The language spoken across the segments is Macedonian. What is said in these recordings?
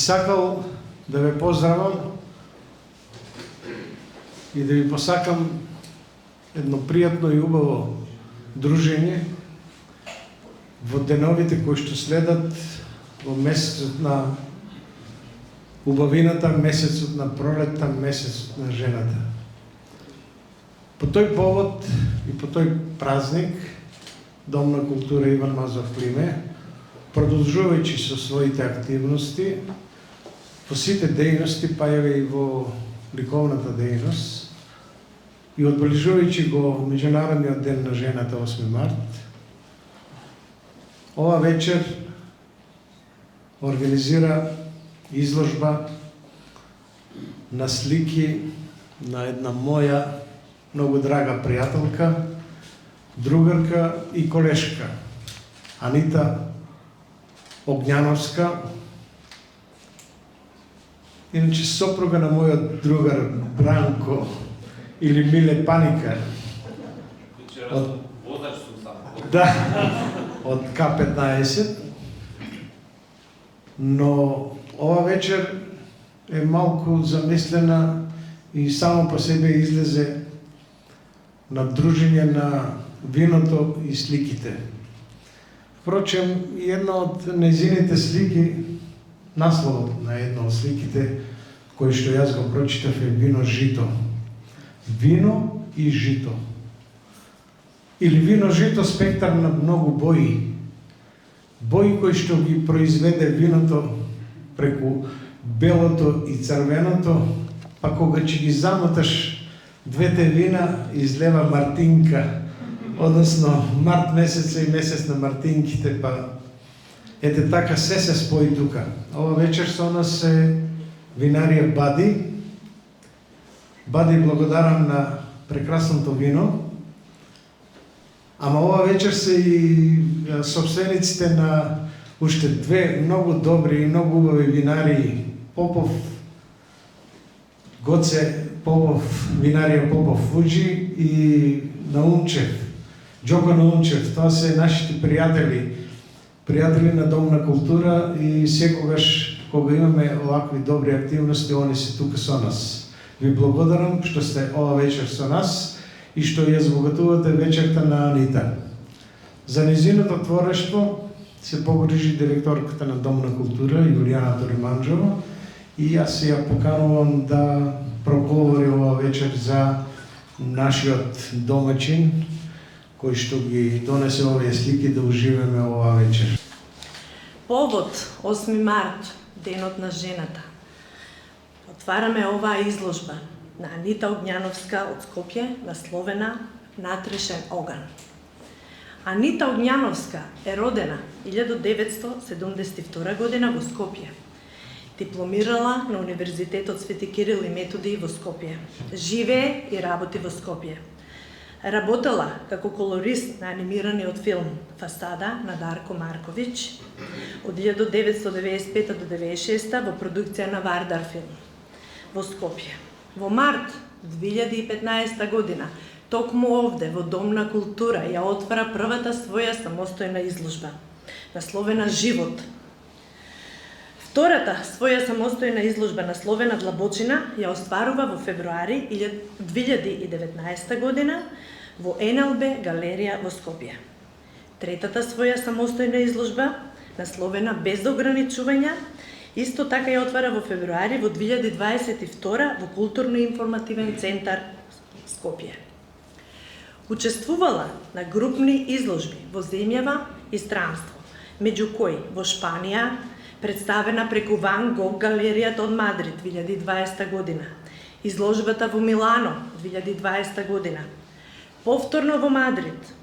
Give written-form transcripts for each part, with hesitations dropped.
сакал да ве поздравам и да ви посакам едно пријатно и убаво дружење во деновите кои што следат во месецот на убавината, месецот на пролетта, месецот на жената. По тој повод и по тој празник Дом на култура Иван Мазов Климе, продолжувајќи со своите активности во сите дејности, па еве и во ликовната дејност, и одбележувајќи го Меѓународниот ден на жената 8 март, ова вечер организира изложба на слики на една моја многу драга пријателка, другарка и колешка, Анита Огњановска, иначе сопруга на мојот другар Бранко или Миле Паника. Да, од К15. Но ова вечер е малку замислена и само по себе излезе на дружење на виното и сликите. Впрочем, и една од нејзините слики, насловот на една од сликите, кој што јас го прочитав е Вино жито. Вино и жито. Или вино жито, спектар на многу бои. Бои кои што ги произведе виното преку белото и црвеното, па кога ќе ги замоташ двете вина, излева мартинка, односно март месеца и месец на мартинките, па ете така се спои тука. Ова вечер со нас е винарија Бади. Бади, благодарам на прекрасното вино. Ама ова вечер се и собствениците на уште две многу добри и многу убави винари, Попов, Гоце Попов, винарија Попов Фуджи и Наумчев, Джоко Наумчев. Тоа се нашите пријатели на Дом на култура и секогаш кога имаме овакви добри активности, они се тука со нас. Ви благодарам што сте ова вечер со нас и што ја збогатувате вечерта на Анита. За незиното творештво се погрижи директорката на Дом на култура Јулијана Ториманџова и јас ја поканувам да проговори ова вечер за нашиот домаќин кој што ги донесе овие слики да уживаме ова вечер. Повод 8 март, денот на жената. Отвараме оваа изложба на Анита Огњановска од Скопје, насловена Натрешен оган. Анита Огњановска е родена 1972 година во Скопје. Дипломирала на Универзитетот Свети Кирил и Методи во Скопје. Живее и работи во Скопје. Работела како колорист на анимираниот филм Фасада на Дарко Марковиќ од 1995 до 1996 во продукција на Вардар филм во Скопје. Во март 2015 година, токму овде во Дом на култура, ја отвара првата своја самостојна изложба, насловена Живот. Втората своја самостојна изложба, насловена Длабочина, ја остварува во февруари 2019 година во НЛБ галерија во Скопје. Третата своја самостојна изложба, насловена Без ограничувања, исто така ја отвара во февруари во 2022 во Културно-информативен центар Скопје. Учествувала на групни изложби во земјава и странство, меѓу кои во Шпанија, представена преку Ван Гог галеријата од Мадрид 2020 година, изложбата во Милано 2020 година, повторно во Мадрид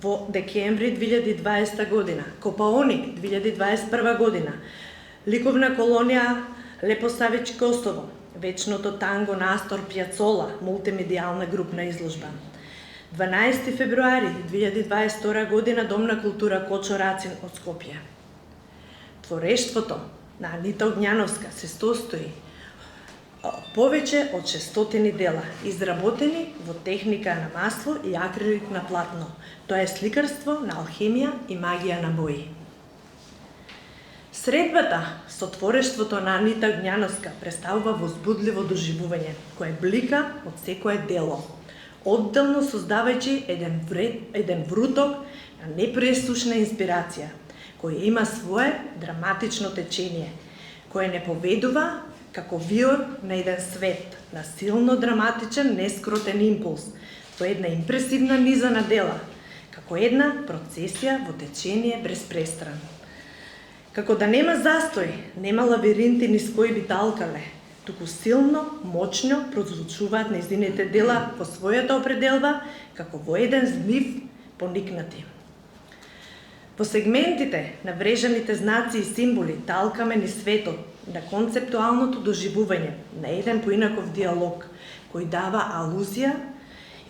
во декември 2020 година, Копаоник 2021 година, ликовна колонија Лепо Савич Косово, вечното танго на Астор Пјацола, мултимедијална групна изложба. 12 февруари 2022 година Дом на култура Кочо Рацин од Скопје. Творештвото на Анита Огњановска се состои повеќе од 600 дела, изработени во техника на масло и акрилик на платно. Тоа е сликарство на алхимија и магија на бои. Средбата со творештвото на Анита Огњановска представува возбудливо доживување, кое блика од секое дело, одделно создавајќи еден вруток на непресушна инспирација, кој има свое драматично течение, кое не поведува како виор на еден свет, на силно драматичен, нескротен импулс, во една импресивна низа на дела, како една процесија во течение безпрестран. Како да нема застој, нема лабиринти низ кои би талкале, туку силно, моќно прозвучуваат нејзините дела во својата определба, како во еден змив поникнати. Во сегментите на врежаните знаци и символи талкаме низ светот, на концептуалното доживување, на еден поинаков диалог, кој дава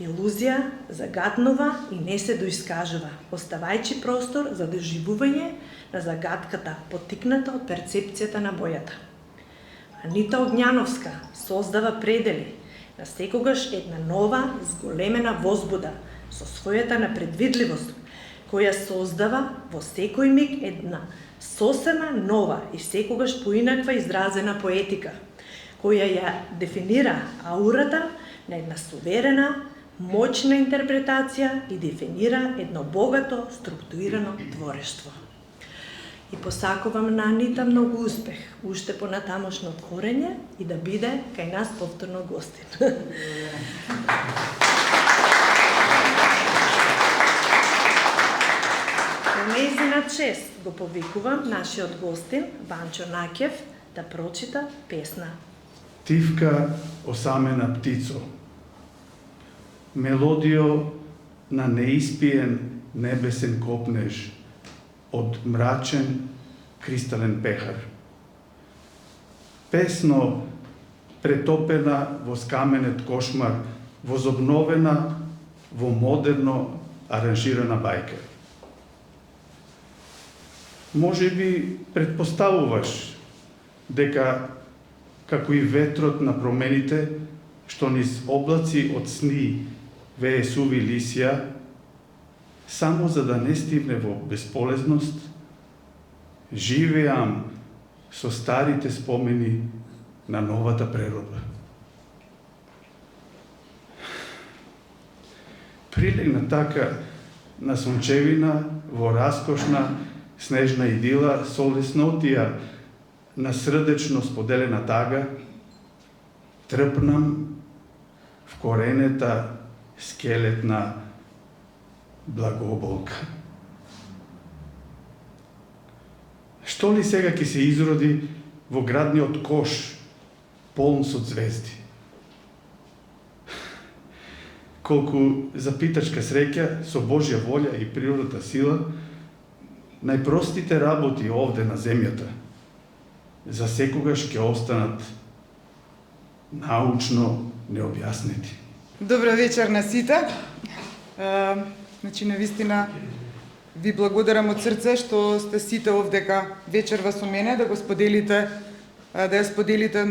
илузија, загатнува и не се доискажува, оставајќи простор за доживување на загадката, поттикната од перцепцијата на бојата. Анита Огњановска создава предели на секогаш една нова, зголемена возбуда со својата непредвидливост, која создава во секој миг една сосема нова и секогаш поинаква изразена поетика, која ја дефинира аурата на една суверена, моćна интерпретација и дефинира едно богато, структурирано творештво. И посакувам на Анита многу успех, уште понатамошно творење и да биде кај нас повторно гостин. По нејзина чест го повикувам нашиот гостин, Ванчо Накев, да прочита песна. Тивка осамена птицо, мелодио на неиспиен небесен копнеж од мрачен кристален пехар. Песно претопена во скаменет кошмар, возобновена во модерно аранжирана бајка. Може би предпоставуваш дека како и ветрот на промените, што низ облаци од сни вее суви лисја, само за да не стигне во бесполезност, живеам со старите спомени на новата природа. Прилегна така на сончевина во раскошна снежна идила со леснотија на срдечно споделена тага, трпнам вкоренета скелетна благоболка. Што ли сега ќе се изроди во градниот кош, полн со звезди? Колку запитачка среќа со Божја волја и природната сила, најпростите работи овде на земјата за секогаш ќе останат научно необјаснети. Добро вечер на сите. Навистина ви благодарам од срце што сте сите овдека вечерва со мене да го споделите, да ја споделите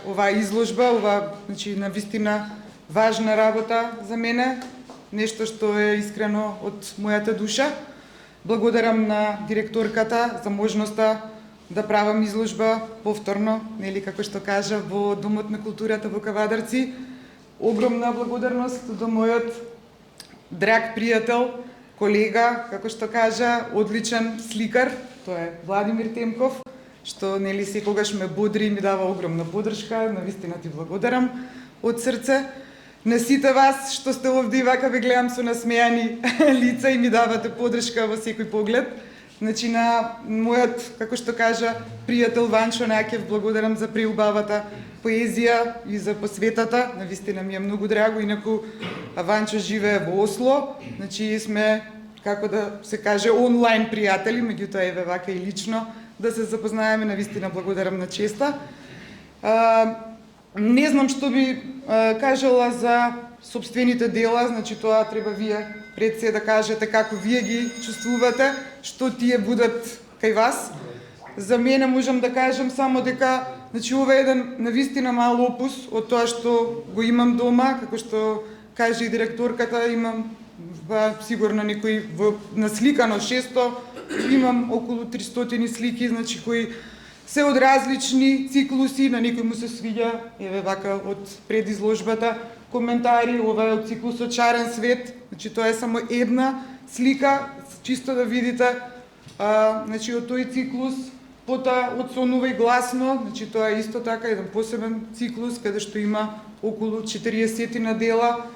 оваа изложба, навистина важна работа за мене, нешто што е искрено од мојата душа. Благодарам на директорката за можноста да правам изложба повторно, како што кажа, во Домот на културата во Кавадарци. Огромна благодарност до мојот драг пријател, колега, како што кажа, одличен сликар, тоа е Владимир Темков, што секогаш ме бодри и ми дава огромна поддршка. Навистина ти благодарам од срце. На сите вас што сте овде и вака ве гледам со насмејани лица и ми давате поддршка во секој поглед. На мојот, како што кажа, пријател Ванчо Накев, благодарам за преубавата поезија и за посветата. Навистина ми е многу драго, инаку Ванчо живее во Осло. Сме, како да се каже, онлайн пријатели, меѓутоа еве вака и лично да се запознаеме. Навистина благодарам на честа. Не знам што би кажала за собствените дела, тоа треба вие пред се да кажете како вие ги чувствувате, што тие будат кај вас. За мене можам да кажам само дека ова е еден навистина мал опус од тоа што го имам дома, како што каже и директорката, имам сигурно некои насликано 600 имам околу 300 слики, значи кои се од различни циклуси, на некој му се свиѓа, еве вака од предизложбата, коментари, ова е од циклусот Шарен свет, значи тоа е само една слика, чисто да видите, значи од тој циклус, потоа од Сонува и гласно, значи тоа е исто така еден посебен циклус, каде што има околу 40 на дела.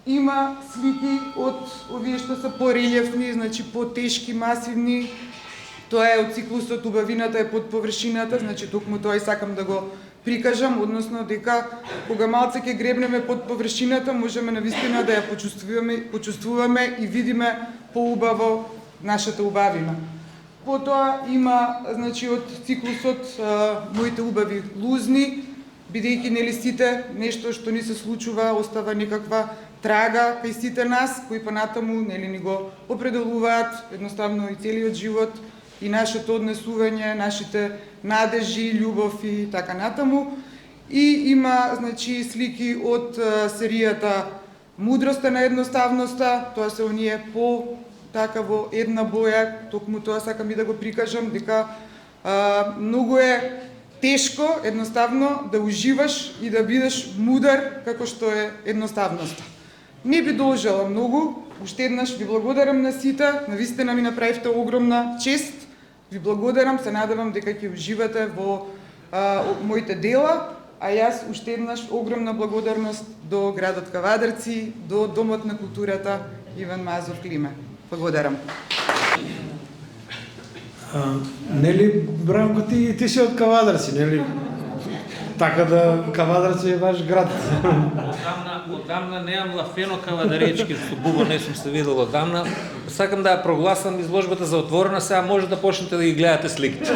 Има слики од овие што се порелјефни, значи потешки, масивни. Тоа е од циклусот Убавината е под површината, значи токму тоа и сакам да го прикажам, односно дека кога малце ќе гребнеме под површината, можеме навистина да ја почувствуваме и видиме поубаво нашата убавина. Потоа има, значи, од циклусот Моите убави лузни, бидејќи нели сите нешто што ни се случува остава некаква трага кај сите нас, кои понатаму нели ни го определуваат едноставно и целиот живот и нашето однесување, нашите надежи, љубов и така натаму. И има, значи, слики од серијата Мудроста на едноставноста, тоа се оние по така во една боја, токму тоа сакам и да го прикажам, дека многу е тешко едноставно да уживаш и да бидеш мудар како што е едноставноста. Не би должела многу, уште еднаш ви благодарам на сите, навистина ми направивте огромна чест, ви благодарам, се надевам дека ќе уживате во моите дела, а јас уште еднаш огромна благодарност до градот Кавадарци, до Домот на културата Иван Мазов Климе. Благодарам. Нели, Бранко, ти си од Кавадарци, нели? Така да, Кавадарци е ваш град. Одамна неам лафено кавадаречки, со Бубо не сум се видел одамна. Сакам да ја прогласам изложбата за отворена, сега може да почнете да ги гледате сликите.